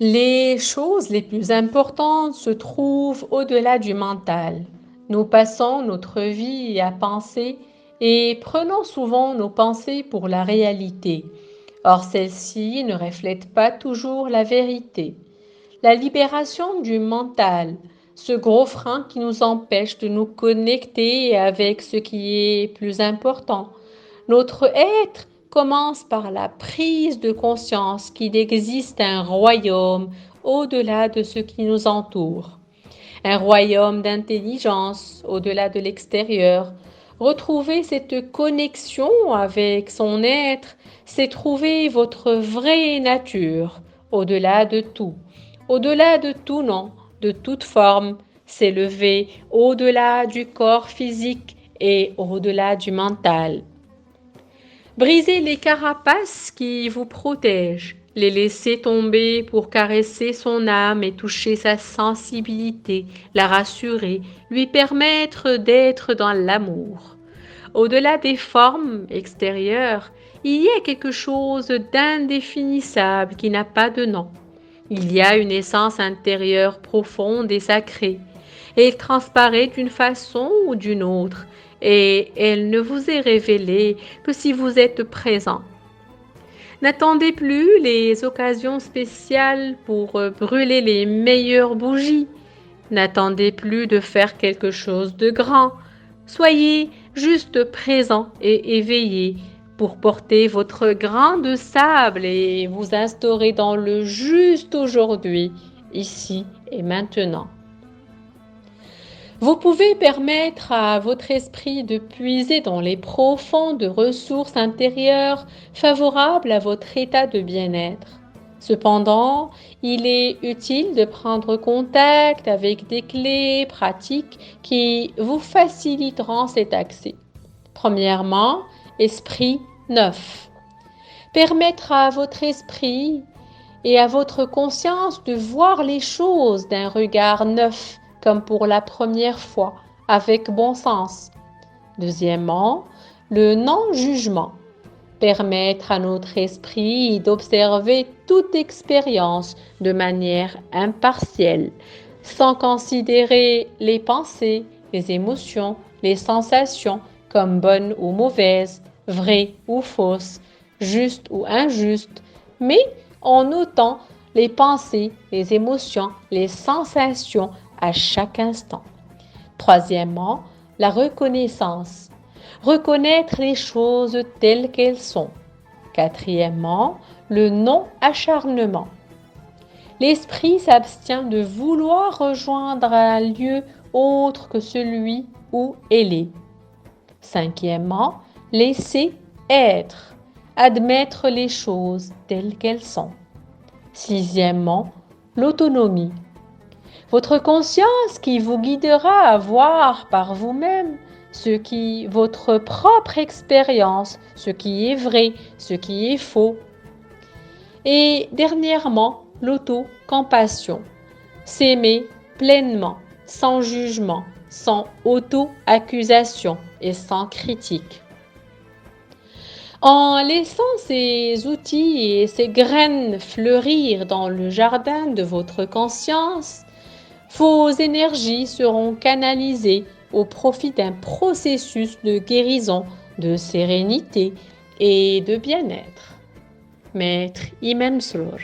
Les choses les plus importantes se trouvent au-delà du mental. Nous passons notre vie à penser et prenons souvent nos pensées pour la réalité. Or, celle-ci ne reflète pas toujours la vérité. La libération du mental, ce gros frein qui nous empêche de nous connecter avec ce qui est plus important. Notre être commence par la prise de conscience qu'il existe un royaume au-delà de ce qui nous entoure, un royaume d'intelligence au-delà de l'extérieur. Retrouver cette connexion avec son être, c'est trouver votre vraie nature au-delà de tout, au-delà de tout nom, de toute forme, s'élever au-delà du corps physique et au-delà du mental. Brisez les carapaces qui vous protègent, les laisser tomber pour caresser son âme et toucher sa sensibilité, la rassurer, lui permettre d'être dans l'amour. Au-delà des formes extérieures, il y a quelque chose d'indéfinissable qui n'a pas de nom. Il y a une essence intérieure profonde et sacrée. Elle transparaît d'une façon ou d'une autre, et elle ne vous est révélée que si vous êtes présent. N'attendez plus les occasions spéciales pour brûler les meilleures bougies. N'attendez plus de faire quelque chose de grand. Soyez juste présent et éveillé pour porter votre grain de sable et vous instaurer dans le juste aujourd'hui, ici et maintenant. Vous pouvez permettre à votre esprit de puiser dans les profondes ressources intérieures favorables à votre état de bien-être. Cependant, il est utile de prendre contact avec des clés pratiques qui vous faciliteront cet accès. Premièrement, esprit neuf. Permettre à votre esprit et à votre conscience de voir les choses d'un regard neuf, comme pour la première fois, avec bon sens. Deuxièmement, le non-jugement. Permettre à notre esprit d'observer toute expérience de manière impartielle, sans considérer les pensées, les émotions, les sensations comme bonnes ou mauvaises, vraies ou fausses, justes ou injustes, mais en notant les pensées, les émotions, les sensations à chaque instant. Troisièmement, la reconnaissance. Reconnaître les choses telles qu'elles sont. Quatrièmement, le non-acharnement. L'esprit s'abstient de vouloir rejoindre un lieu autre que celui où elle est. Cinquièmement, laisser être. Admettre les choses telles qu'elles sont. Sixièmement, l'autonomie. Votre conscience qui vous guidera à voir par vous-même votre propre expérience, ce qui est vrai, ce qui est faux. Et dernièrement, l'auto-compassion. S'aimer pleinement, sans jugement, sans auto-accusation et sans critique. En laissant ces outils et ces graines fleurir dans le jardin de votre conscience, vos énergies seront canalisées au profit d'un processus de guérison, de sérénité et de bien-être. Maître Imam Slour.